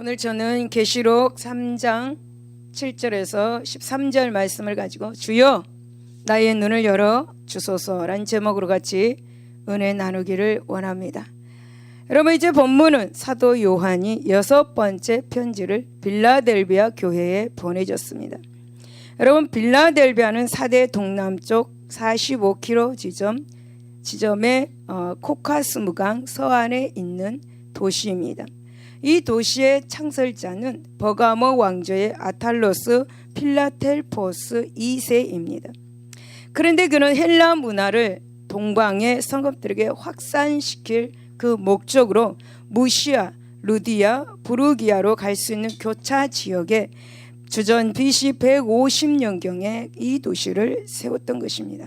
오늘 저는 계시록 3장 7절에서 13절 말씀을 가지고 주여 나의 눈을 열어 주소서라는 제목으로 같이 은혜 나누기를 원합니다. 여러분, 이제 본문은 사도 요한이 6번째 편지를 빌라델비아 교회에 보내줬습니다. 여러분, 빌라델비아는 사대 동남쪽 45km 지점의 코카스무강 서안에 있는 도시입니다. 이 도시의 창설자는 버가모 왕조의 아탈로스 필라텔포스 2세입니다. 그런데 그는 헬라 문화를 동방의 성읍들에게 확산시킬 그 목적으로 무시아, 루디아, 부르기아로 갈 수 있는 교차 지역에 주전 BC 150년경에 이 도시를 세웠던 것입니다.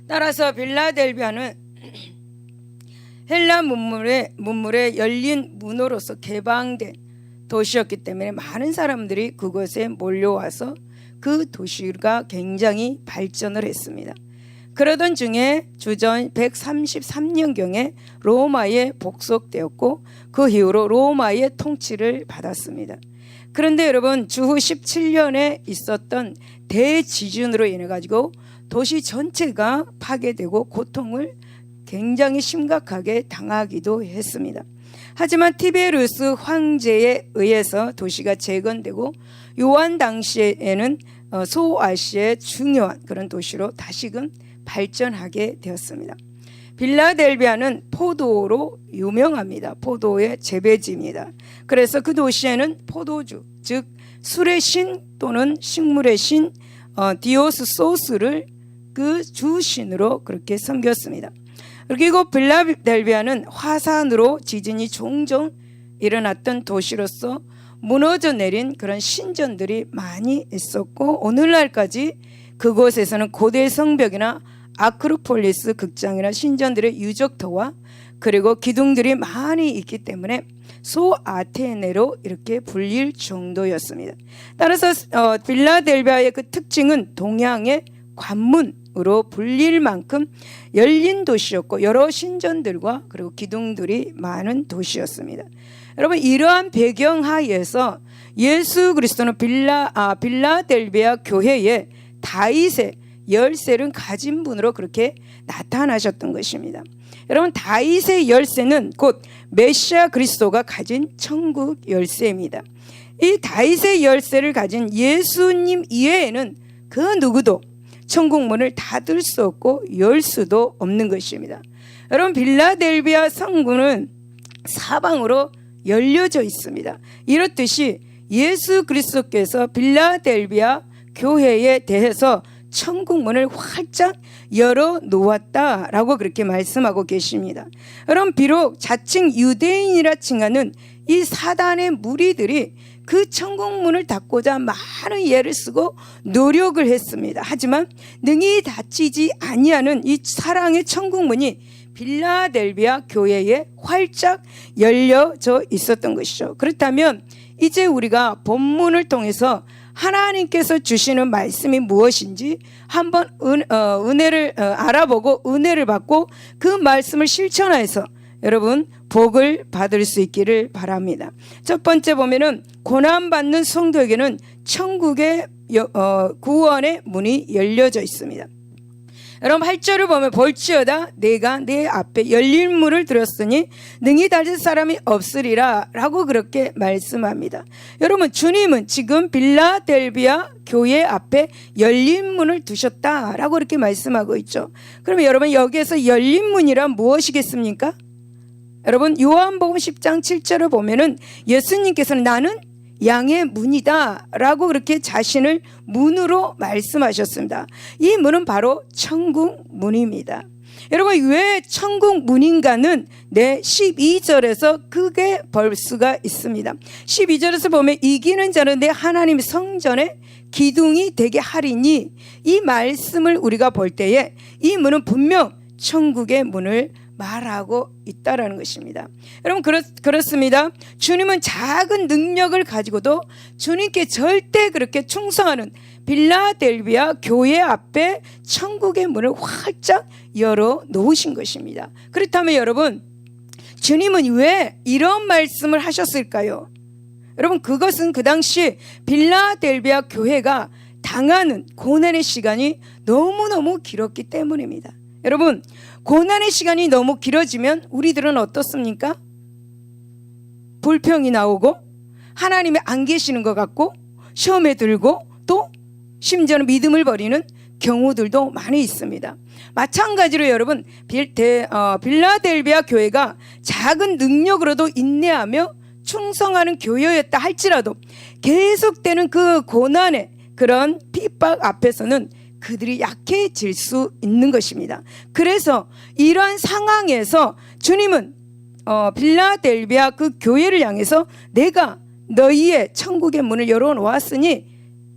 따라서 빌라델비아는 헬라 문물의 열린 문호로서 개방된 도시였기 때문에 많은 사람들이 그곳에 몰려와서 그 도시가 굉장히 발전을 했습니다. 그러던 중에 주전 133년경에 로마에 복속되었고 그 이후로 로마의 통치를 받았습니다. 그런데 여러분, 주후 17년에 있었던 대지진으로 인해 가지고 도시 전체가 파괴되고 고통을 굉장히 심각하게 당하기도 했습니다. 하지만 티베루스 황제에 의해서 도시가 재건되고 요한 당시에는 소아시아의 중요한 그런 도시로 다시금 발전하게 되었습니다. 빌라델비아는 포도로 유명합니다. 포도의 재배지입니다. 그래서 그 도시에는 포도주, 즉 술의 신 또는 식물의 신 디오스소스를 그 주신으로 그렇게 섬겼습니다. 그리고 빌라델비아는 화산으로 지진이 종종 일어났던 도시로서 무너져 내린 그런 신전들이 많이 있었고 오늘날까지 그곳에서는 고대 성벽이나 아크로폴리스 극장이나 신전들의 유적터와 그리고 기둥들이 많이 있기 때문에 소아테네로 이렇게 불릴 정도였습니다. 따라서 빌라델비아의 그 특징은 동양의 관문으로 불릴 만큼 열린 도시였고 여러 신전들과 그리고 기둥들이 많은 도시였습니다. 여러분, 이러한 배경하에서 예수 그리스도는 빌라델비아 교회에 다윗의 열쇠를 가진 분으로 그렇게 나타나셨던 것입니다. 여러분, 다윗의 열쇠는 곧 메시아 그리스도가 가진 천국 열쇠입니다. 이 다윗의 열쇠를 가진 예수님 이외에는 그 누구도 천국 문을 닫을 수 없고 열 수도 없는 것입니다. 여러분, 빌라델비아 성문은 사방으로 열려져 있습니다. 이렇듯이 예수 그리스도께서 빌라델비아 교회에 대해서 천국 문을 활짝 열어 놓았다라고 그렇게 말씀하고 계십니다. 여러분, 비록 자칭 유대인이라 칭하는 이 사단의 무리들이 그 천국 문을 닫고자 많은 예를 쓰고 노력을 했습니다. 하지만 능히 닫히지 아니하는 이 사랑의 천국 문이 빌라델비아 교회에 활짝 열려져 있었던 것이죠. 그렇다면 이제 우리가 본문을 통해서 하나님께서 주시는 말씀이 무엇인지 한번 은혜를 알아보고 은혜를 받고 그 말씀을 실천해서 여러분 복을 받을 수 있기를 바랍니다. 첫 번째 보면은 고난받는 성도에게는 천국의 구원의 문이 열려져 있습니다. 여러분, 8절을 보면 볼지어다 내가 내 앞에 열린 문을 들었으니 능히 닫을 사람이 없으리라 라고 그렇게 말씀합니다. 여러분, 주님은 지금 빌라델비아 교회 앞에 열린 문을 두셨다라고 그렇게 말씀하고 있죠. 그러면 여러분, 여기에서 열린 문이란 무엇이겠습니까? 여러분, 요한복음 10장 7절을 보면은 예수님께서는 나는 양의 문이다 라고 그렇게 자신을 문으로 말씀하셨습니다. 이 문은 바로 천국 문입니다. 여러분, 왜 천국 문인가는 12절에서 크게 볼 수가 있습니다. 12절에서 보면 이기는 자는 내 하나님 성전의 기둥이 되게 하리니, 이 말씀을 우리가 볼 때에 이 문은 분명 천국의 문을 말하고 있다라는 것입니다. 여러분, 그렇습니다. 주님은 작은 능력을 가지고도 주님께 절대 그렇게 충성하는 빌라델비아 교회 앞에 천국의 문을 활짝 열어 놓으신 것입니다. 그렇다면 여러분, 주님은 왜 이런 말씀을 하셨을까요? 여러분, 그것은 그 당시 빌라델비아 교회가 당하는 고난의 시간이 너무너무 길었기 때문입니다. 여러분, 고난의 시간이 너무 길어지면 우리들은 어떻습니까? 불평이 나오고 하나님이 안 계시는 것 같고 시험에 들고 또 심지어는 믿음을 버리는 경우들도 많이 있습니다. 마찬가지로 여러분, 빌라델비아 교회가 작은 능력으로도 인내하며 충성하는 교회였다 할지라도 계속되는 그 고난의 그런 핍박 앞에서는 그들이 약해질 수 있는 것입니다. 그래서 이러한 상황에서 주님은 빌라델비아 그 교회를 향해서 내가 너희의 천국의 문을 열어놓았으니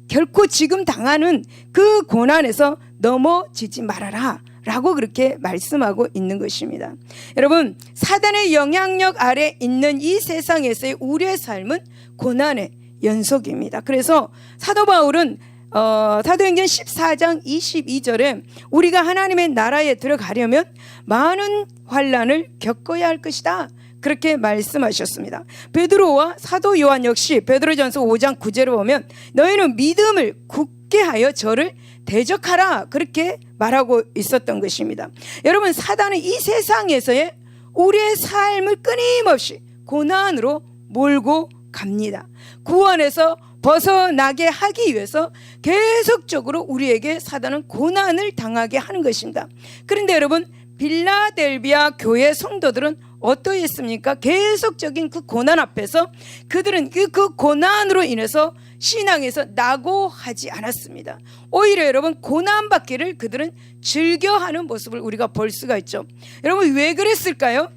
결코 지금 당하는 그 고난에서 넘어지지 말아라 라고 그렇게 말씀하고 있는 것입니다. 여러분, 사단의 영향력 아래 있는 이 세상에서의 우리의 삶은 고난의 연속입니다. 그래서 사도 바울은 사도행전 14장 22절에 우리가 하나님의 나라에 들어가려면 많은 환난을 겪어야 할 것이다, 그렇게 말씀하셨습니다. 베드로와 사도 요한 역시 베드로전서 5장 9절을 보면 너희는 믿음을 굳게 하여 저를 대적하라, 그렇게 말하고 있었던 것입니다. 여러분, 사단은 이 세상에서의 우리의 삶을 끊임없이 고난으로 몰고 갑니다. 구원에서 벗어나게 하기 위해서 계속적으로 우리에게 사단은 고난을 당하게 하는 것입니다. 그런데 여러분, 빌라델비아 교회 성도들은 어떠했습니까? 계속적인 그 고난 앞에서 그들은 그 고난으로 인해서 신앙에서 낙오하지 않았습니다. 오히려 여러분, 고난받기를 그들은 즐겨하는 모습을 우리가 볼 수가 있죠. 여러분, 왜 그랬을까요?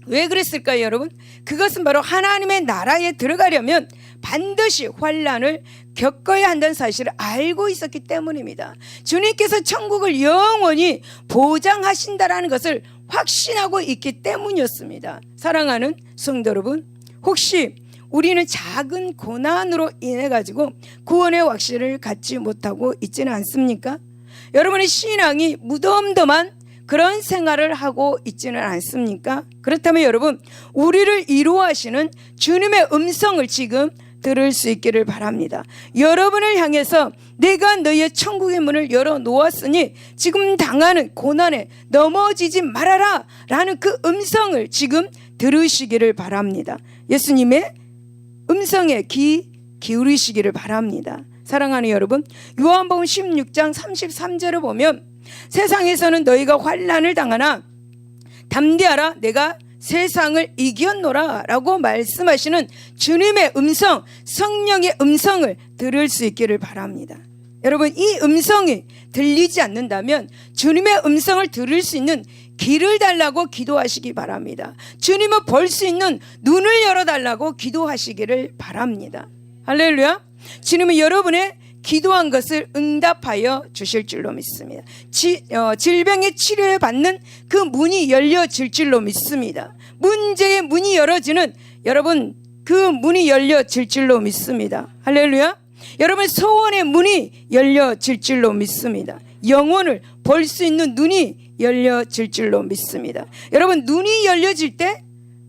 왜 그랬을까요, 여러분? 그것은 바로 하나님의 나라에 들어가려면 반드시 환난을 겪어야 한다는 사실을 알고 있었기 때문입니다. 주님께서 천국을 영원히 보장하신다라는 것을 확신하고 있기 때문이었습니다. 사랑하는 성도 여러분, 혹시 우리는 작은 고난으로 인해 가지고 구원의 확신을 갖지 못하고 있지는 않습니까? 여러분의 신앙이 무덤덤한 그런 생활을 하고 있지는 않습니까? 그렇다면 여러분, 우리를 위로하시는 주님의 음성을 지금 들을 수 있기를 바랍니다. 여러분을 향해서 내가 너희의 천국의 문을 열어놓았으니 지금 당하는 고난에 넘어지지 말아라 라는 그 음성을 지금 들으시기를 바랍니다. 예수님의 음성에 귀 기울이시기를 바랍니다. 사랑하는 여러분, 요한복음 16장 33절을 보면 세상에서는 너희가 환난을 당하나 담대하라, 내가 세상을 이겼노라 라고 말씀하시는 주님의 음성, 성령의 음성을 들을 수 있기를 바랍니다. 여러분, 이 음성이 들리지 않는다면 주님의 음성을 들을 수 있는 길을 달라고 기도하시기 바랍니다. 주님을 볼 수 있는 눈을 열어달라고 기도하시기를 바랍니다. 할렐루야. 주님은 여러분의 기도한 것을 응답하여 주실 줄로 믿습니다. 질병의 치료에 받는 그 문이 열려질 줄로 믿습니다. 문제의 문이 열어지는 여러분, 그 문이 열려질 줄로 믿습니다. 할렐루야. 여러분, 소원의 문이 열려질 줄로 믿습니다. 영혼을 볼 수 있는 눈이 열려질 줄로 믿습니다. 여러분, 눈이 열려질 때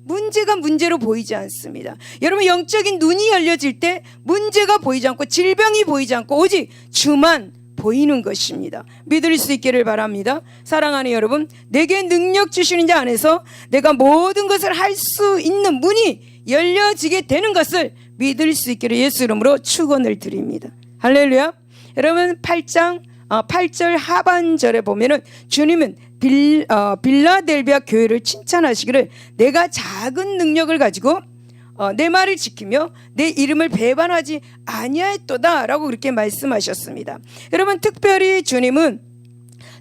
문제가 문제로 보이지 않습니다. 여러분, 영적인 눈이 열려질 때 문제가 보이지 않고 질병이 보이지 않고 오직 주만 보이는 것입니다. 믿을 수 있기를 바랍니다. 사랑하는 여러분, 내게 능력 주시는 자 안에서 내가 모든 것을 할 수 있는 문이 열려지게 되는 것을 믿을 수 있기를 예수 이름으로 축원을 드립니다. 할렐루야. 여러분, 8절 하반절에 보면은 주님은 빌라델비아 교회를 칭찬하시기를 내가 작은 능력을 가지고 내 말을 지키며 내 이름을 배반하지 아니하였도다 라고 그렇게 말씀하셨습니다. 여러분, 특별히 주님은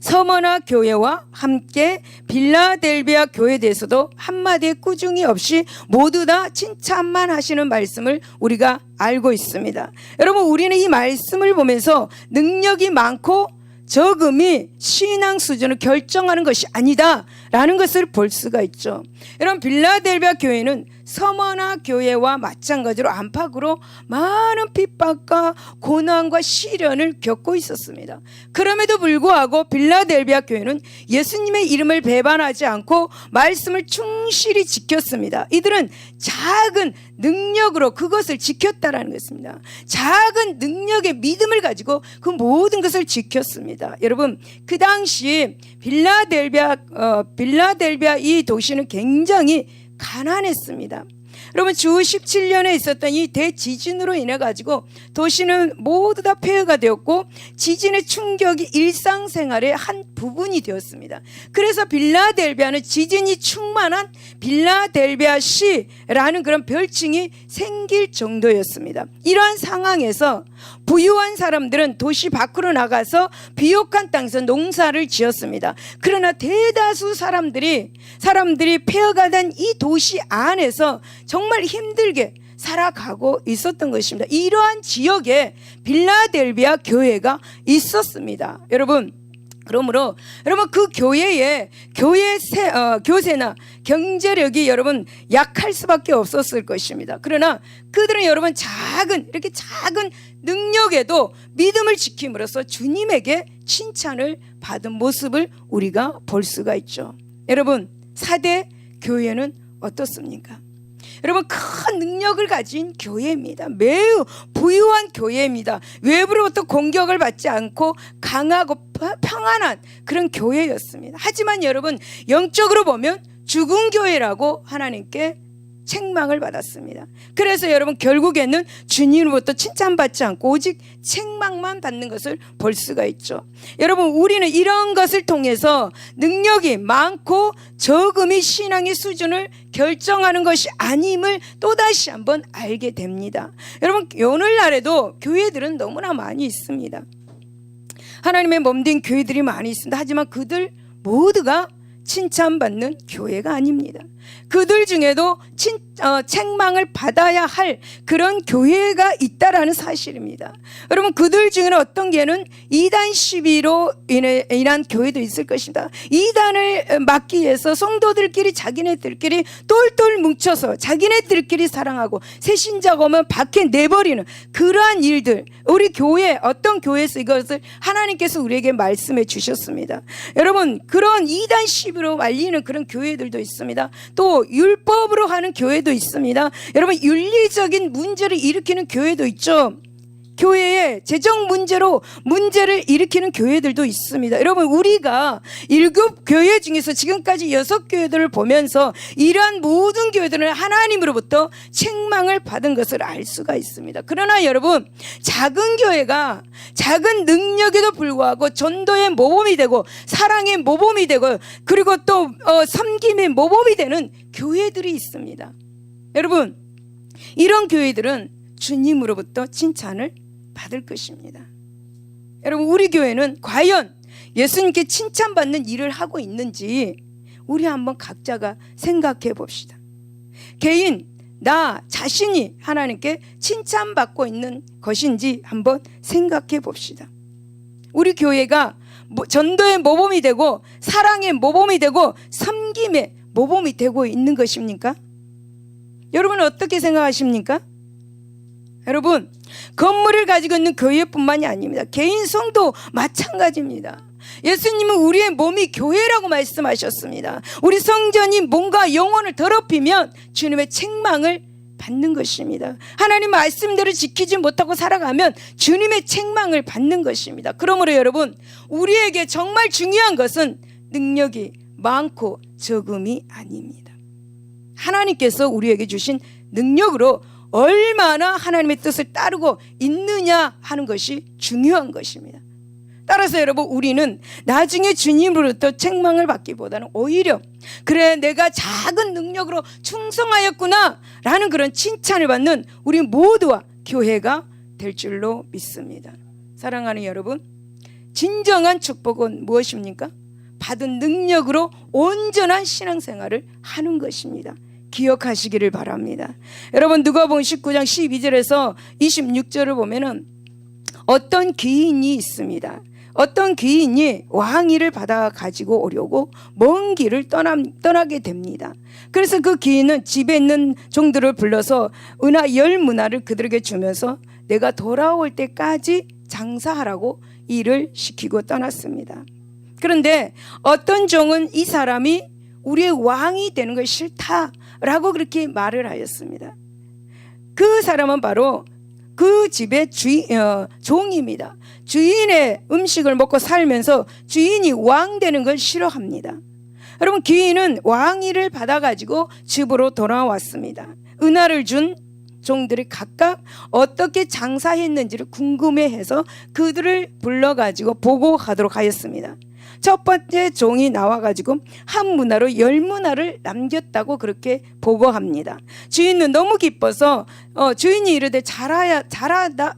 서머나 교회와 함께 빌라델비아 교회에 대해서도 한마디의 꾸중이 없이 모두 다 칭찬만 하시는 말씀을 우리가 알고 있습니다. 여러분, 우리는 이 말씀을 보면서 능력이 많고 적음이 신앙 수준을 결정하는 것이 아니다라는 것을 볼 수가 있죠. 여러분, 빌라델비아 교회는 서머나 교회와 마찬가지로 안팎으로 많은 핍박과 고난과 시련을 겪고 있었습니다. 그럼에도 불구하고 빌라델비아 교회는 예수님의 이름을 배반하지 않고 말씀을 충실히 지켰습니다. 이들은 작은 능력으로 그것을 지켰다라는 것입니다. 작은 능력의 믿음을 가지고 그 모든 것을 지켰습니다. 여러분, 그 당시 빌라델비아 이 도시는 굉장히 가난했습니다. 여러분, 주 17년에 있었던 이 대지진으로 인해 가지고 도시는 모두 다 폐허가 되었고 지진의 충격이 일상생활의 한 부분이 되었습니다. 그래서 빌라델비아는 지진이 충만한 빌라델비아시라는 그런 별칭이 생길 정도였습니다. 이러한 상황에서 부유한 사람들은 도시 밖으로 나가서 비옥한 땅에서 농사를 지었습니다. 그러나 대다수 사람들이 폐허가 된 이 도시 안에서 정말 힘들게 살아가고 있었던 것입니다. 이러한 지역에 빌라델비아 교회가 있었습니다. 여러분, 그러므로 여러분, 그 교세나 경제력이 여러분 약할 수밖에 없었을 것입니다. 그러나 그들은 여러분 이렇게 작은 능력에도 믿음을 지킴으로써 주님에게 칭찬을 받은 모습을 우리가 볼 수가 있죠. 여러분, 4대 교회는 어떻습니까? 여러분, 큰 능력을 가진 교회입니다. 매우 부유한 교회입니다. 외부로부터 공격을 받지 않고 강하고 평안한 그런 교회였습니다. 하지만 여러분, 영적으로 보면 죽은 교회라고 하나님께 책망을 받았습니다. 그래서 여러분, 결국에는 주님으로부터 칭찬받지 않고 오직 책망만 받는 것을 볼 수가 있죠. 여러분, 우리는 이런 것을 통해서 능력이 많고 적음이 신앙의 수준을 결정하는 것이 아님을 또다시 한번 알게 됩니다. 여러분, 오늘날에도 교회들은 너무나 많이 있습니다. 하나님의 몸된 교회들이 많이 있습니다. 하지만 그들 모두가 칭찬받는 교회가 아닙니다. 그들 중에도 책망을 받아야 할 그런 교회가 있다라는 사실입니다. 여러분, 그들 중에는 어떤 개는 이단 시비로 인한 교회도 있을 것입니다. 이단을 막기 위해서 성도들끼리 자기네들끼리 똘똘 뭉쳐서 자기네들끼리 사랑하고 새신자가 오면 밖에 내버리는 그러한 일들, 우리 교회, 어떤 교회에서 이것을 하나님께서 우리에게 말씀해 주셨습니다. 여러분, 그런 이단 시비로 말리는 그런 교회들도 있습니다. 또 율법으로 하는 교회도 있습니다. 여러분, 윤리적인 문제를 일으키는 교회도 있죠. 교회의 재정 문제를 일으키는 교회들도 있습니다. 여러분, 우리가 7 교회 중에서 지금까지 6 교회들을 보면서 이러한 모든 교회들은 하나님으로부터 책망을 받은 것을 알 수가 있습니다. 그러나 여러분, 작은 교회가 작은 능력에도 불구하고 전도의 모범이 되고 사랑의 모범이 되고 그리고 또 섬김의 모범이 되는 교회들이 있습니다. 여러분, 이런 교회들은 주님으로부터 칭찬을 받을 것입니다. 여러분, 우리 교회는 과연 예수님께 칭찬받는 일을 하고 있는지 우리 한번 각자가 생각해 봅시다. 개인, 나 자신이 하나님께 칭찬받고 있는 것인지 한번 생각해 봅시다. 우리 교회가 전도의 모범이 되고 사랑의 모범이 되고 섬김의 모범이 되고 있는 것입니까? 여러분은 어떻게 생각하십니까? 여러분, 건물을 가지고 있는 교회뿐만이 아닙니다. 개인 성도 마찬가지입니다. 예수님은 우리의 몸이 교회라고 말씀하셨습니다. 우리 성전이 몸과 영혼을 더럽히면 주님의 책망을 받는 것입니다. 하나님 말씀대로 지키지 못하고 살아가면 주님의 책망을 받는 것입니다. 그러므로 여러분, 우리에게 정말 중요한 것은 능력이 많고 적음이 아닙니다. 하나님께서 우리에게 주신 능력으로 얼마나 하나님의 뜻을 따르고 있느냐 하는 것이 중요한 것입니다. 따라서 여러분, 우리는 나중에 주님으로부터 책망을 받기보다는 오히려 그래, 내가 작은 능력으로 충성하였구나 라는 그런 칭찬을 받는 우리 모두와 교회가 될 줄로 믿습니다. 사랑하는 여러분, 진정한 축복은 무엇입니까? 받은 능력으로 온전한 신앙생활을 하는 것입니다. 기억하시기를 바랍니다. 여러분, 누가복음 19장 12절에서 26절을 보면은 어떤 귀인이 있습니다. 어떤 귀인이 왕위를 받아 가지고 오려고 먼 길을 떠나게 됩니다. 그래서 그 귀인은 집에 있는 종들을 불러서 은하 10문화를 그들에게 주면서 내가 돌아올 때까지 장사하라고 일을 시키고 떠났습니다. 그런데 어떤 종은 이 사람이 우리의 왕이 되는 것이 싫다라고 그렇게 말을 하였습니다. 그 사람은 바로 그 집의 종입니다. 주인의 음식을 먹고 살면서 주인이 왕 되는 걸 싫어합니다. 여러분, 귀인은 왕위를 받아가지고 집으로 돌아왔습니다. 은하를 준 종들이 각각 어떻게 장사했는지를 궁금해해서 그들을 불러가지고 보고하도록 하였습니다. 첫 번째 종이 나와가지고 한 문화로 10문화를 남겼다고 그렇게 보고합니다. 주인은 너무 기뻐서 주인이 이르되 잘하였다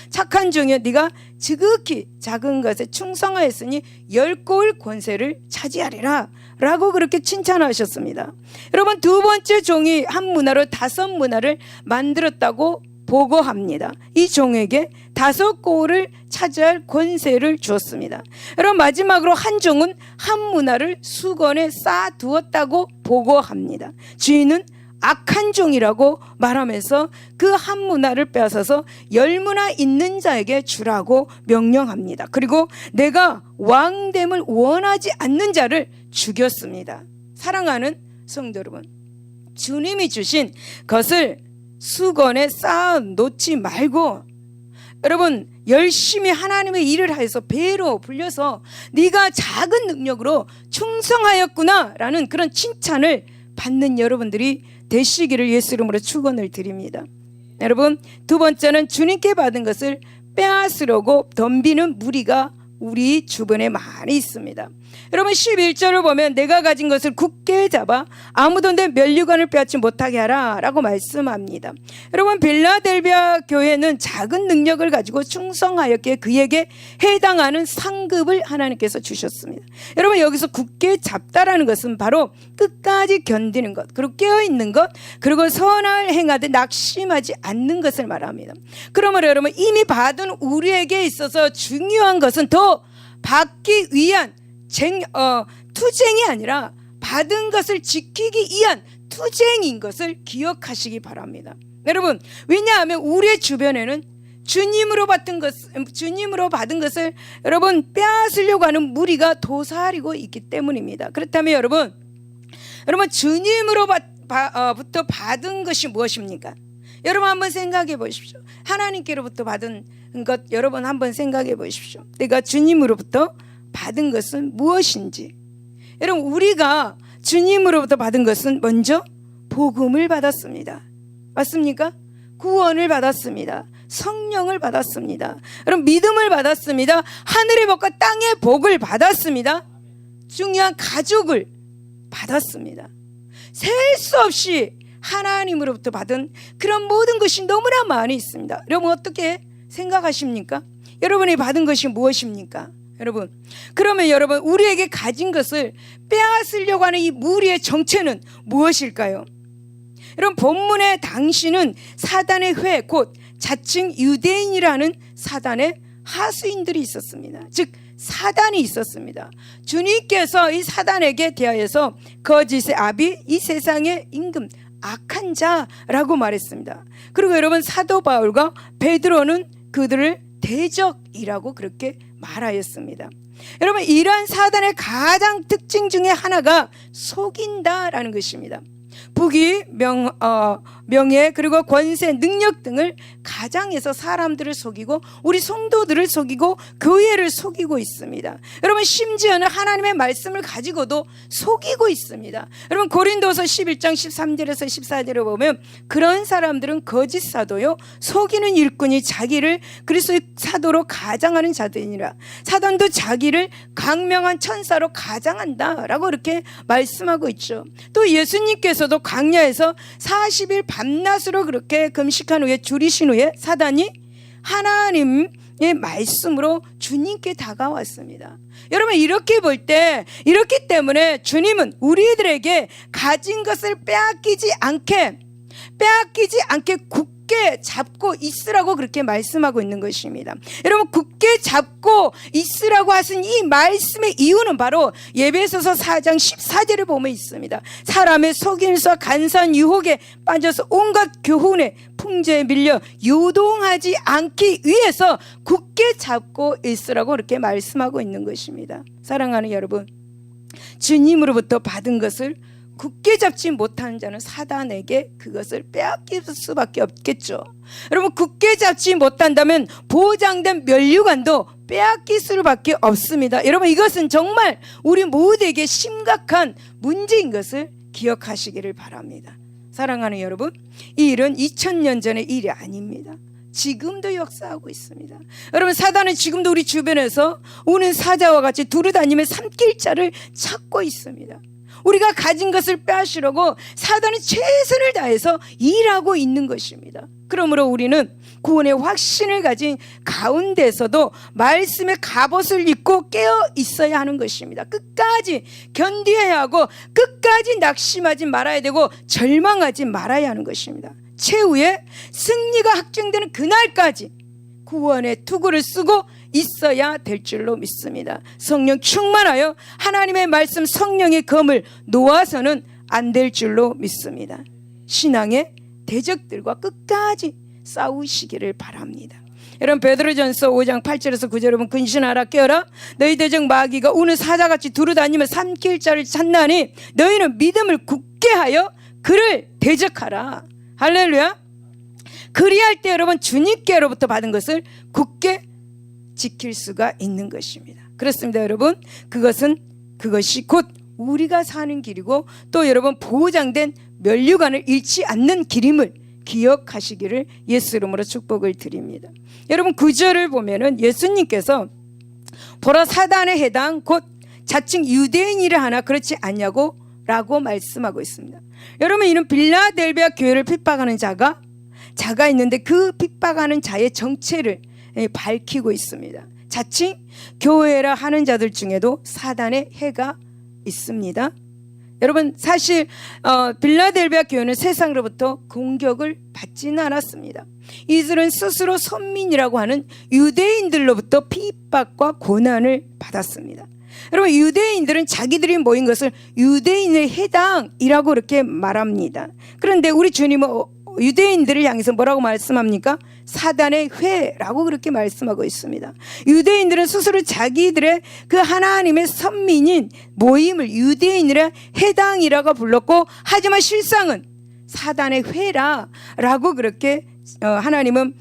착한 종이여, 네가 지극히 작은 것에 충성하였으니 10고을 권세를 차지하리라 라고 그렇게 칭찬하셨습니다. 여러분, 두 번째 종이 한 문화로 5문화를 만들었다고 보고합니다. 이 종에게 5고을을 차지할 권세를 주었습니다. 여러분, 마지막으로 한 종은 한 문화를 수건에 쌓아두었다고 보고합니다. 주인은 악한 종이라고 말하면서 그 한 문화를 빼앗아서 10문화 있는 자에게 주라고 명령합니다. 그리고 내가 왕됨을 원하지 않는 자를 죽였습니다. 사랑하는 성도 여러분, 주님이 주신 것을 수건에 쌓아 놓지 말고 여러분, 열심히 하나님의 일을 하여서 배로 불려서 네가 작은 능력으로 충성하였구나 라는 그런 칭찬을 받는 여러분들이 되시기를 예수 이름으로 축원을 드립니다. 여러분, 두 번째는 주님께 받은 것을 빼앗으려고 덤비는 무리가 우리 주변에 많이 있습니다. 여러분, 11절을 보면 내가 가진 것을 굳게 잡아 아무도 내 면류관을 빼앗지 못하게 하라 라고 말씀합니다. 여러분, 빌라델비아 교회는 작은 능력을 가지고 충성하였기에 그에게 해당하는 상급을 하나님께서 주셨습니다. 여러분, 여기서 굳게 잡다라는 것은 바로 끝까지 견디는 것, 그리고 깨어있는 것, 그리고 선을 행하되 낙심하지 않는 것을 말합니다. 그러므로 여러분, 이미 받은 우리에게 있어서 중요한 것은 더 받기 위한 투쟁이 아니라 받은 것을 지키기 위한 투쟁인 것을 기억하시기 바랍니다. 여러분, 왜냐하면 우리의 주변에는 주님으로 받은 것을 여러분 빼앗으려고 하는 무리가 도사리고 있기 때문입니다. 그렇다면 여러분 주님으로부터 받은 것이 무엇입니까? 여러분 한번 생각해 보십시오. 하나님께로부터 받은 것 여러분 한번 생각해 보십시오. 내가 주님으로부터 받은 것은 무엇인지. 여러분, 우리가 주님으로부터 받은 것은 먼저 복음을 받았습니다. 맞습니까? 구원을 받았습니다. 성령을 받았습니다. 여러분, 믿음을 받았습니다. 하늘의 복과 땅의 복을 받았습니다. 중요한 가족을 받았습니다. 셀 수 없이 하나님으로부터 받은 그런 모든 것이 너무나 많이 있습니다. 여러분, 어떻게 생각하십니까? 여러분이 받은 것이 무엇입니까? 여러분, 그러면 여러분, 우리에게 가진 것을 빼앗으려고 하는 이 무리의 정체는 무엇일까요? 여러분, 본문의 당시는 사단의 회, 곧 자칭 유대인이라는 사단의 하수인들이 있었습니다. 즉 사단이 있었습니다. 주님께서 이 사단에게 대하여서 거짓의 아비, 이 세상의 임금, 악한 자라고 말했습니다. 그리고 여러분, 사도 바울과 베드로는 그들을 대적이라고 그렇게 말하였습니다. 여러분, 이러한 사단의 가장 특징 중에 하나가 속인다라는 것입니다. 부귀, 명예, 그리고 권세, 능력 등을 가장해서 사람들을 속이고 우리 성도들을 속이고 교회를 속이고 있습니다. 여러분, 심지어는 하나님의 말씀을 가지고도 속이고 있습니다. 여러분, 고린도서 11장 13절에서 14절에 보면 그런 사람들은 거짓 사도요 속이는 일꾼이 자기를 그리스도의 사도로 가장하는 자들이니라. 사단도 자기를 강명한 천사로 가장한다라고 이렇게 말씀하고 있죠. 또 예수님께서도 광야에서 40일 밤낮으로 그렇게 금식한 후에 줄이신 후에 사단이 하나님의 말씀으로 주님께 다가왔습니다. 여러분, 이렇게 볼 때 이렇기 때문에 주님은 우리들에게 가진 것을 빼앗기지 않게 굳게 굳게 잡고 있으라고 그렇게 말씀하고 있는 것입니다. 여러분, 굳게 잡고 있으라고 하신 이 말씀의 이유는 바로 에베소서 4장 14절에 보면 있습니다. 사람의 속임수와 간사한 유혹에 빠져서 온갖 교훈에 풍조에 밀려 요동하지 않기 위해서 굳게 잡고 있으라고 그렇게 말씀하고 있는 것입니다. 사랑하는 여러분, 주님으로부터 받은 것을 굳게 잡지 못하는 자는 사단에게 그것을 빼앗길 수밖에 없겠죠. 여러분, 굳게 잡지 못한다면 보장된 면류관도 빼앗길 수밖에 없습니다. 여러분, 이것은 정말 우리 모두에게 심각한 문제인 것을 기억하시기를 바랍니다. 사랑하는 여러분, 이 일은 2000년 전의 일이 아닙니다. 지금도 역사하고 있습니다. 여러분, 사단은 지금도 우리 주변에서 우는 사자와 같이 두루다니며 삼킬 자를 찾고 있습니다. 우리가 가진 것을 빼앗으려고 사단이 최선을 다해서 일하고 있는 것입니다. 그러므로 우리는 구원의 확신을 가진 가운데서도 말씀의 갑옷을 입고 깨어 있어야 하는 것입니다. 끝까지 견뎌야 하고 끝까지 낙심하지 말아야 되고 절망하지 말아야 하는 것입니다. 최후의 승리가 확정되는 그날까지 구원의 투구를 쓰고 있어야 될 줄로 믿습니다. 성령 충만하여 하나님의 말씀, 성령의 검을 놓아서는 안 될 줄로 믿습니다. 신앙의 대적들과 끝까지 싸우시기를 바랍니다. 여러분, 베드로전서 5장 8절에서 9절에 보면 근신하라, 깨어라, 너희 대적 마귀가 우는 사자같이 두루다니며 삼킬 자를 찾나니 너희는 믿음을 굳게 하여 그를 대적하라. 할렐루야. 그리할 때 여러분, 주님께로부터 받은 것을 굳게 지킬 수가 있는 것입니다. 그렇습니다. 여러분, 그것이 곧 우리가 사는 길이고 또 여러분, 보장된 면류관을 잃지 않는 길임을 기억하시기를 예수 이름으로 축복을 드립니다. 여러분, 9절을 보면은 예수님께서 보라, 사단의 해당 곧 자칭 유대인이라 하나 그렇지 않냐고 라고 말씀하고 있습니다. 여러분, 이는 빌라델비아 교회를 핍박하는 자가 있는데 그 핍박하는 자의 정체를 밝히고 있습니다. 자칭 교회라 하는 자들 중에도 사단의 해가 있습니다. 여러분, 사실 빌라델비아 교회는 세상으로부터 공격을 받지는 않았습니다. 이들은 스스로 선민이라고 하는 유대인들로부터 핍박과 고난을 받았습니다. 여러분, 유대인들은 자기들이 모인 것을 유대인의 해당이라고 이렇게 말합니다. 그런데 우리 주님은 유대인들을 향해서 뭐라고 말씀합니까? 사단의 회라고 그렇게 말씀하고 있습니다. 유대인들은 스스로 자기들의 그 하나님의 선민인 모임을 유대인이라 해당이라고 불렀고, 하지만 실상은 사단의 회라라고 그렇게 하나님은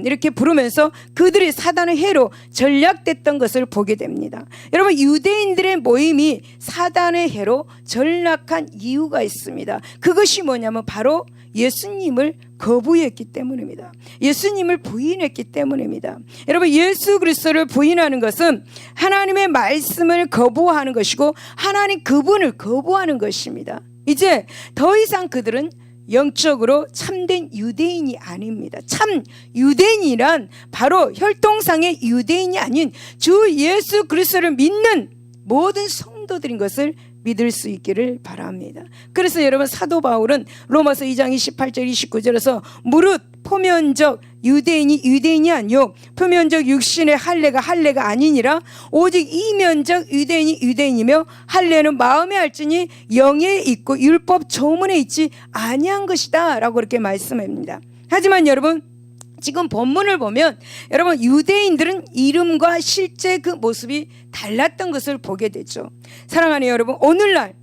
이렇게 부르면서 그들이 사단의 해로 전락됐던 것을 보게 됩니다. 여러분, 유대인들의 모임이 사단의 해로 전락한 이유가 있습니다. 그것이 뭐냐면 바로 예수님을 거부했기 때문입니다. 예수님을 부인했기 때문입니다. 여러분, 예수 그리스도를 부인하는 것은 하나님의 말씀을 거부하는 것이고 하나님 그분을 거부하는 것입니다. 이제 더 이상 그들은 영적으로 참된 유대인이 아닙니다. 참 유대인이란 바로 혈통상의 유대인이 아닌 주 예수 그리스도를 믿는 모든 성도들인 것을 믿을 수 있기를 바랍니다. 그래서 여러분, 사도 바울은 로마서 2장 28절 29절에서 무릇 표면적 유대인이 아니요 표면적 육신의 할례가 아니니라 오직 이면적 유대인이 유대인이며 할례는 마음에 할지니 영에 있고 율법 조문에 있지 아니한 것이다 라고 그렇게 말씀합니다. 하지만 여러분, 지금 본문을 보면 여러분, 유대인들은 이름과 실제 그 모습이 달랐던 것을 보게 되죠. 사랑하는 여러분, 오늘날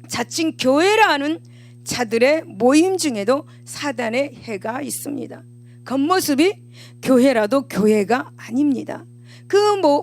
자칭 교회라 하는 자들의 모임 중에도 사단의 해가 있습니다. 겉모습이 교회라도 교회가 아닙니다. 그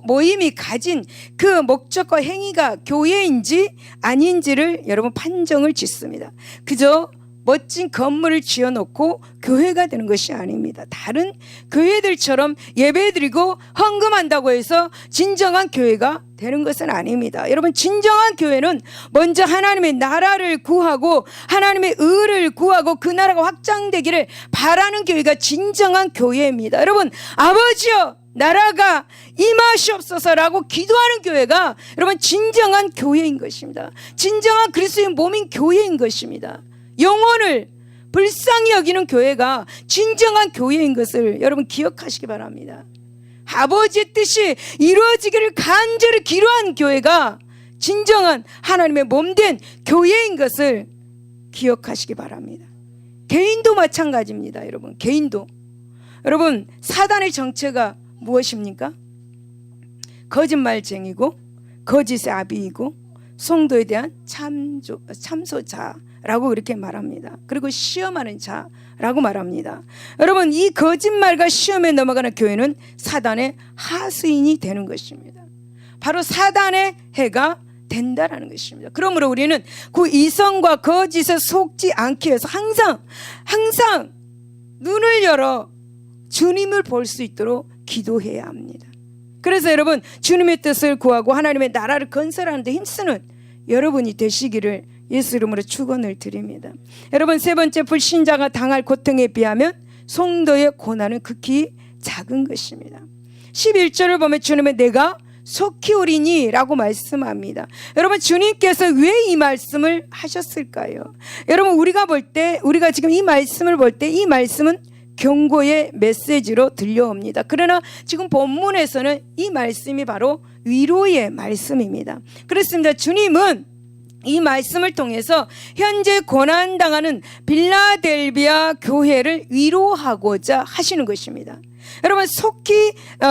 모임이 가진 그 목적과 행위가 교회인지 아닌지를 여러분 판정을 짓습니다. 그저 멋진 건물을 지어놓고 교회가 되는 것이 아닙니다. 다른 교회들처럼 예배드리고 헌금한다고 해서 진정한 교회가 되는 것은 아닙니다. 여러분, 진정한 교회는 먼저 하나님의 나라를 구하고 하나님의 의를 구하고 그 나라가 확장되기를 바라는 교회가 진정한 교회입니다. 여러분, 아버지여 나라가 임하시옵소서라고 기도하는 교회가 여러분 진정한 교회인 것입니다. 진정한 그리스도의 몸인 교회인 것입니다. 영혼을 불쌍히 여기는 교회가 진정한 교회인 것을 여러분 기억하시기 바랍니다. 아버지의 뜻이 이루어지기를 간절히 기도한 교회가 진정한 하나님의 몸된 교회인 것을 기억하시기 바랍니다. 개인도 마찬가지입니다. 여러분, 개인도. 여러분, 사단의 정체가 무엇입니까? 거짓말쟁이고 거짓의 아비이고 성도에 대한 참소자라고 그렇게 말합니다. 그리고 시험하는 자라고 말합니다. 여러분, 이 거짓말과 시험에 넘어가는 교회는 사단의 하수인이 되는 것입니다. 바로 사단의 해가 된다라는 것입니다. 그러므로 우리는 그 이성과 거짓에 속지 않기 위해서 항상 눈을 열어 주님을 볼 수 있도록 기도해야 합니다. 그래서 여러분, 주님의 뜻을 구하고 하나님의 나라를 건설하는 데 힘쓰는 여러분이 되시기를 예수 이름으로 축원을 드립니다. 여러분, 세 번째, 불신자가 당할 고통에 비하면 성도의 고난은 극히 작은 것입니다. 11절을 보면 주님의 내가 속히 오리니 라고 말씀합니다. 여러분, 주님께서 왜 이 말씀을 하셨을까요? 여러분, 우리가 지금 이 말씀을 볼 때 이 말씀은 경고의 메시지로 들려옵니다. 그러나 지금 본문에서는 이 말씀이 바로 위로의 말씀입니다. 그렇습니다. 주님은 이 말씀을 통해서 현재 고난당하는 빌라델비아 교회를 위로하고자 하시는 것입니다. 여러분,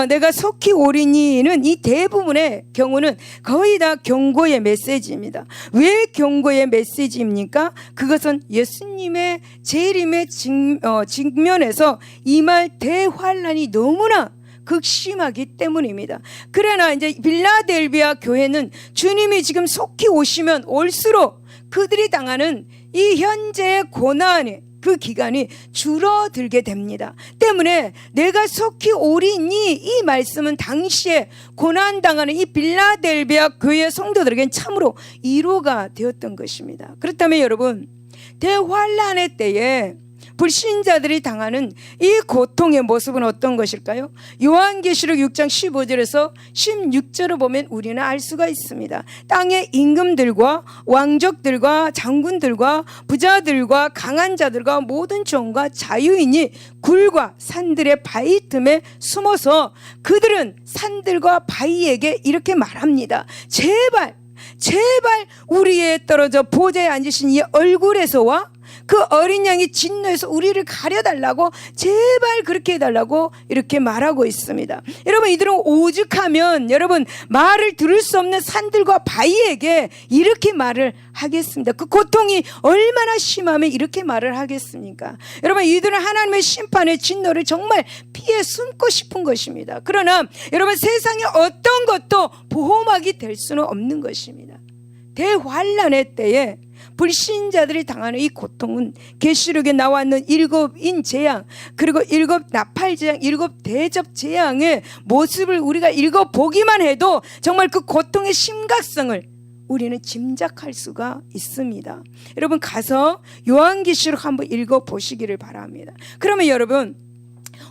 내가 속히 오리니는 이 대부분의 경우는 거의 다 경고의 메시지입니다. 왜 경고의 메시지입니까? 그것은 예수님의 재림의 직면에서 임할 대환란이 너무나 극심하기 때문입니다. 그러나 이제 빌라델비아 교회는 주님이 지금 속히 오시면 올수록 그들이 당하는 이 현재의 고난의 그 기간이 줄어들게 됩니다. 때문에 내가 속히 오리니 이 말씀은 당시에 고난당하는 이 빌라델비아 교회 성도들에겐 참으로 위로가 되었던 것입니다. 그렇다면 여러분, 대환란의 때에 불신자들이 당하는 이 고통의 모습은 어떤 것일까요? 요한계시록 6장 15절에서 16절을 보면 우리는 알 수가 있습니다. 땅의 임금들과 왕족들과 장군들과 부자들과 강한 자들과 모든 종과 자유인이 굴과 산들의 바위 틈에 숨어서 그들은 산들과 바위에게 이렇게 말합니다. 제발 우리에 떨어져 보좌에 앉으신 이 얼굴에서와 그 어린 양이 진노해서 우리를 가려달라고, 제발 그렇게 해달라고 이렇게 말하고 있습니다. 여러분, 이들은 오죽하면 여러분 말을 들을 수 없는 산들과 바위에게 이렇게 말을 하겠습니다. 그 고통이 얼마나 심하면 이렇게 말을 하겠습니까? 여러분, 이들은 하나님의 심판의 진노를 정말 피해 숨고 싶은 것입니다. 그러나 여러분, 세상에 어떤 것도 보호막이 될 수는 없는 것입니다. 대환란의 때에 불신자들이 당하는 이 고통은 계시록에 나와 있는 7인 재앙, 그리고 7 나팔 재앙, 7 대접 재앙의 모습을 우리가 읽어보기만 해도 정말 그 고통의 심각성을 우리는 짐작할 수가 있습니다. 여러분, 가서 요한계시록 한번 읽어보시기를 바랍니다. 그러면 여러분,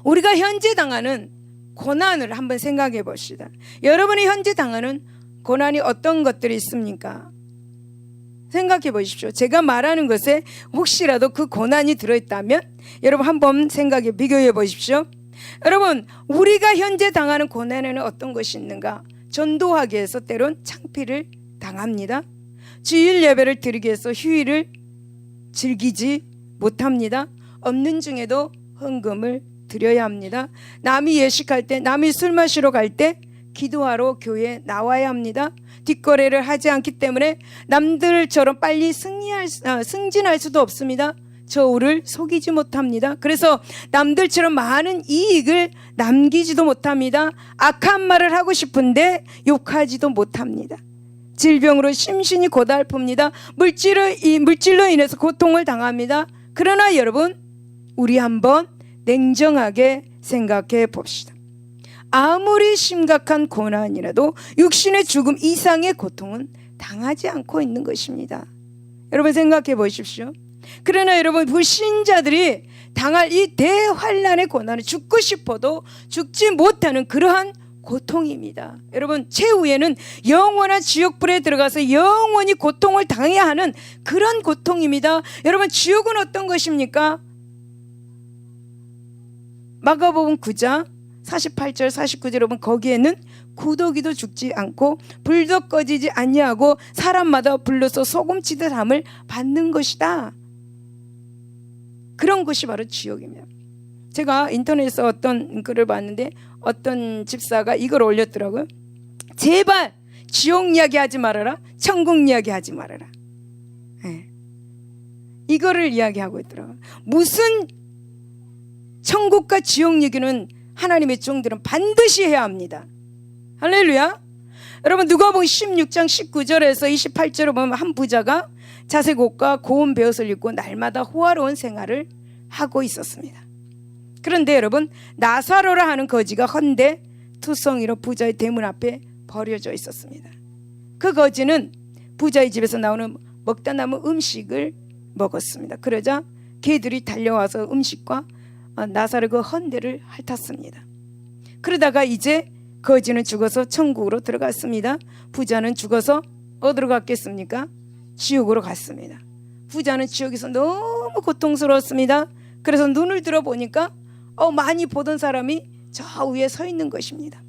우리가 현재 당하는 고난을 한번 생각해 봅시다. 여러분이 현재 당하는 고난이 어떤 것들이 있습니까? 생각해 보십시오. 제가 말하는 것에 혹시라도 그 고난이 들어있다면 여러분 한번 비교해 보십시오. 여러분, 우리가 현재 당하는 고난에는 어떤 것이 있는가? 전도하기 위해서 때론 창피를 당합니다. 주일 예배를 드리기 위해서 휴일을 즐기지 못합니다. 없는 중에도 헌금을 드려야 합니다. 남이 예식할 때, 남이 술 마시러 갈 때 기도하러 교회에 나와야 합니다. 뒷거래를 하지 않기 때문에 남들처럼 빨리 승진할 수도 없습니다. 저울을 속이지 못합니다. 그래서 남들처럼 많은 이익을 남기지도 못합니다. 악한 말을 하고 싶은데 욕하지도 못합니다. 질병으로 심신이 고달픕니다. 물질로 인해서 고통을 당합니다. 그러나 여러분, 우리 한번 냉정하게 생각해 봅시다. 아무리 심각한 고난이라도 육신의 죽음 이상의 고통은 당하지 않고 있는 것입니다. 여러분 생각해 보십시오. 그러나 여러분, 불신자들이 당할 이 대환란의 고난을 죽고 싶어도 죽지 못하는 그러한 고통입니다. 여러분, 최후에는 영원한 지옥불에 들어가서 영원히 고통을 당해야 하는 그런 고통입니다. 여러분, 지옥은 어떤 것입니까? 마가복음 9장 48절 49절 여러분, 거기에는 구더기도 죽지 않고 불도 꺼지지 아니하고 사람마다 불러서 소금치듯 함을 받는 것이다. 그런 것이 바로 지옥입니다. 제가 인터넷에서 어떤 글을 봤는데 어떤 집사가 이걸 올렸더라고요. 제발 지옥 이야기 하지 말아라, 천국 이야기 하지 말아라. 네. 이거를 이야기하고 있더라고요. 무슨 천국과 지옥 얘기는 하나님의 종들은 반드시 해야 합니다. 할렐루야. 여러분, 누가복음 16장 19절에서 28절을 보면 한 부자가 자색 옷과 고운 베옷을 입고 날마다 호화로운 생활을 하고 있었습니다. 그런데 여러분, 나사로라 하는 거지가 헌데 투성이로 부자의 대문 앞에 버려져 있었습니다. 그 거지는 부자의 집에서 나오는 먹다 남은 음식을 먹었습니다. 그러자 개들이 달려와서 음식과 나사로 그 헌데를 핥았습니다. 그러다가 이제 거지는 죽어서 천국으로 들어갔습니다. 부자는 죽어서 어디로 갔겠습니까? 지옥으로 갔습니다. 부자는 지옥에서 너무 고통스러웠습니다. 그래서 눈을 들어보니까 많이 보던 사람이 저 위에 서 있는 것입니다.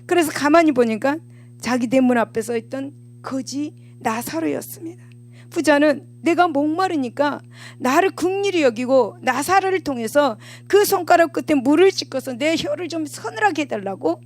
그래서 가만히 보니까 자기 대문 앞에 서 있던 거지 나사로였습니다. 부자는 내가 목마르니까 나를 긍휼히 여기고 나사로를 통해서 그 손가락 끝에 물을 찍어서 내 혀를 좀 서늘하게 해달라고,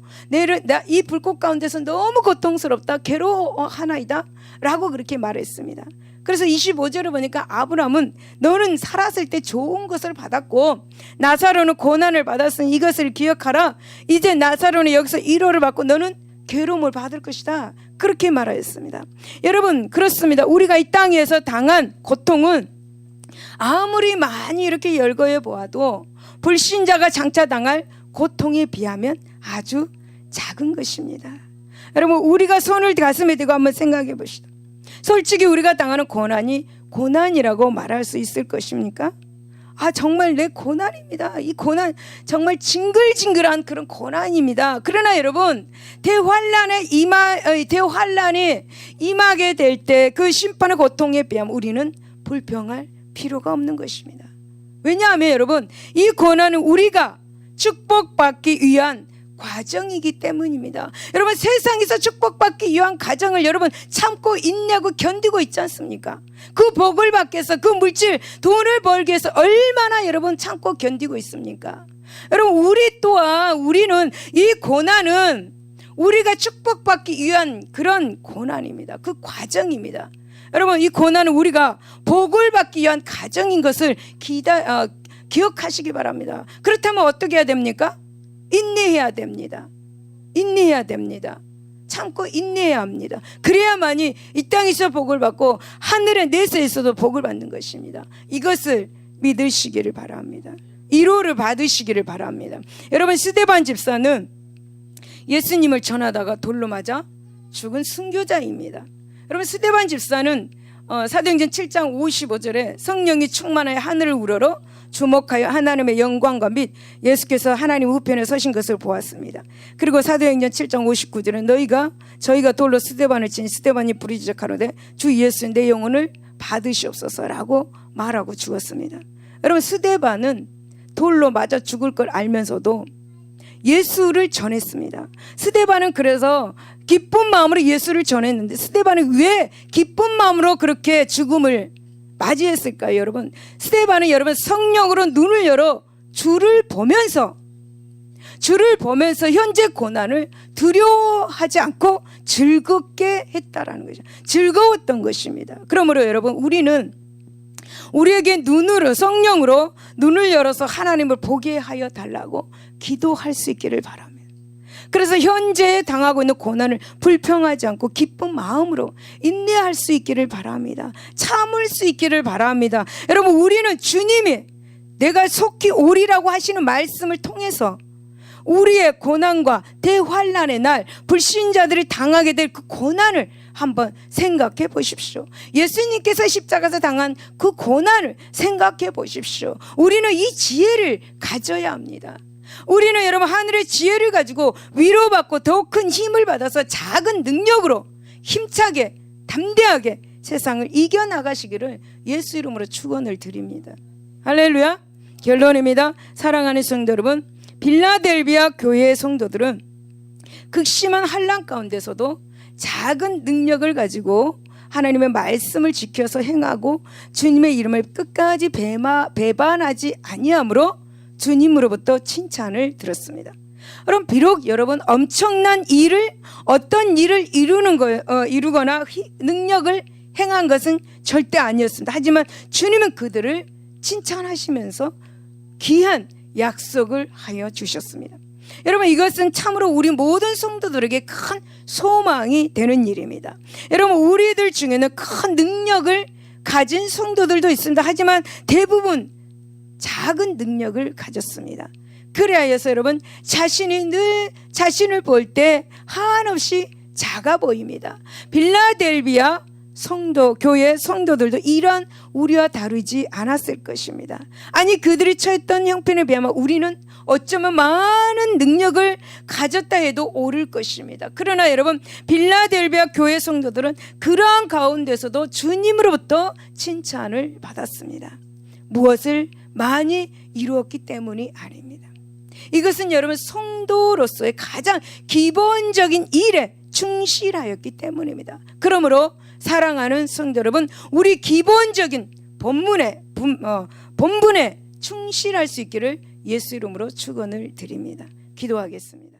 이 불꽃 가운데서 너무 고통스럽다, 괴로워하나이다 라고 그렇게 말했습니다. 그래서 25절을 보니까 아브라함은 너는 살았을 때 좋은 것을 받았고 나사로는 고난을 받았으니 이것을 기억하라. 이제 나사로는 여기서 위로를 받고 너는 괴로움을 받을 것이다. 그렇게 말하였습니다. 여러분, 그렇습니다. 우리가 이 땅에서 당한 고통은 아무리 많이 이렇게 열거해 보아도 불신자가 장차 당할 고통에 비하면 아주 작은 것입니다. 여러분, 우리가 손을 가슴에 대고 한번 생각해 보시다. 솔직히 우리가 당하는 고난이 고난이라고 말할 수 있을 것입니까? 정말 내 고난입니다. 이 고난 정말 징글징글한 그런 고난입니다. 그러나 여러분, 대환란이 임하게 될 때 그 심판의 고통에 비하면 우리는 불평할 필요가 없는 것입니다. 왜냐하면 여러분, 이 고난은 우리가 축복받기 위한 과정이기 때문입니다. 여러분, 세상에서 축복받기 위한 과정을 여러분 참고 인내하고 견디고 있지 않습니까? 그 복을 받기 위해서, 그 물질 돈을 벌기 위해서 얼마나 여러분 참고 견디고 있습니까? 여러분, 우리는 이 고난은 우리가 축복받기 위한 그런 고난입니다. 그 과정입니다. 여러분, 이 고난은 우리가 복을 받기 위한 과정인 것을 기억하시기 바랍니다. 그렇다면 어떻게 해야 됩니까? 인내해야 됩니다. 인내해야 됩니다. 참고 인내해야 합니다. 그래야만이 이 땅에서 복을 받고 하늘의 내세에서도 복을 받는 것입니다. 이것을 믿으시기를 바랍니다. 위로를 받으시기를 바랍니다. 여러분, 스데반 집사는 예수님을 전하다가 돌로 맞아 죽은 순교자입니다. 여러분, 스데반 집사는 사도행전 7장 55절에 성령이 충만하여 하늘을 우러러 주목하여 하나님의 영광과 및 예수께서 하나님 우편에 서신 것을 보았습니다. 그리고 사도행전 7장 59절에 저희가 돌로 스데반을 치니 스데반이 부르짖어가로되 주 예수 내 영혼을 받으시옵소서라고 말하고 죽었습니다. 여러분, 스데반은 돌로 맞아 죽을 걸 알면서도 예수를 전했습니다. 스데반은 그래서 기쁜 마음으로 예수를 전했는데 스데반은 왜 기쁜 마음으로 그렇게 죽음을 맞이했을까요? 여러분, 스데반은 여러분 성령으로 눈을 열어 주를 보면서 현재 고난을 두려워하지 않고 즐겁게 했다라는 거죠. 즐거웠던 것입니다. 그러므로 여러분, 우리에게 성령으로 눈을 열어서 하나님을 보게 하여 달라고 기도할 수 있기를 바랍니다. 그래서 현재 당하고 있는 고난을 불평하지 않고 기쁜 마음으로 인내할 수 있기를 바랍니다. 참을 수 있기를 바랍니다. 여러분, 우리는 주님이 내가 속히 오리라고 하시는 말씀을 통해서 우리의 고난과 대환란의 날, 불신자들이 당하게 될 그 고난을 한번 생각해 보십시오. 예수님께서 십자가에서 당한 그 고난을 생각해 보십시오. 우리는 이 지혜를 가져야 합니다. 우리는 여러분 하늘의 지혜를 가지고 위로받고 더욱 큰 힘을 받아서 작은 능력으로 힘차게 담대하게 세상을 이겨나가시기를 예수 이름으로 축원을 드립니다. 할렐루야. 결론입니다. 사랑하는 성도 여러분, 빌라델비아 교회의 성도들은 극심한 환난 가운데서도 작은 능력을 가지고 하나님의 말씀을 지켜서 행하고 주님의 이름을 끝까지 배반하지 아니함으로 주님으로부터 칭찬을 들었습니다. 그럼 비록 여러분 엄청난 일을 어떤 일을 이루거나 능력을 행한 것은 절대 아니었습니다. 하지만 주님은 그들을 칭찬하시면서 귀한 약속을 하여 주셨습니다. 여러분 이것은 참으로 우리 모든 성도들에게 큰 소망이 되는 일입니다. 여러분 우리들 중에는 큰 능력을 가진 성도들도 있습니다. 하지만 대부분 작은 능력을 가졌습니다. 그래야여서 여러분 자신이 늘 자신을 볼 때 한없이 작아 보입니다. 빌라델비아 교회 성도들도 이러한 우리와 다르지 않았을 것입니다. 아니 그들이 처했던 형편에 비하면 우리는 어쩌면 많은 능력을 가졌다 해도 옳을 것입니다. 그러나 여러분 빌라델비아 교회 성도들은 그러한 가운데서도 주님으로부터 칭찬을 받았습니다. 무엇을 많이 이루었기 때문이 아닙니다. 이것은 여러분 성도로서의 가장 기본적인 일에 충실하였기 때문입니다. 그러므로 사랑하는 성도 여러분, 우리 기본적인 본분에 충실할 수 있기를 예수 이름으로 축원을 드립니다. 기도하겠습니다.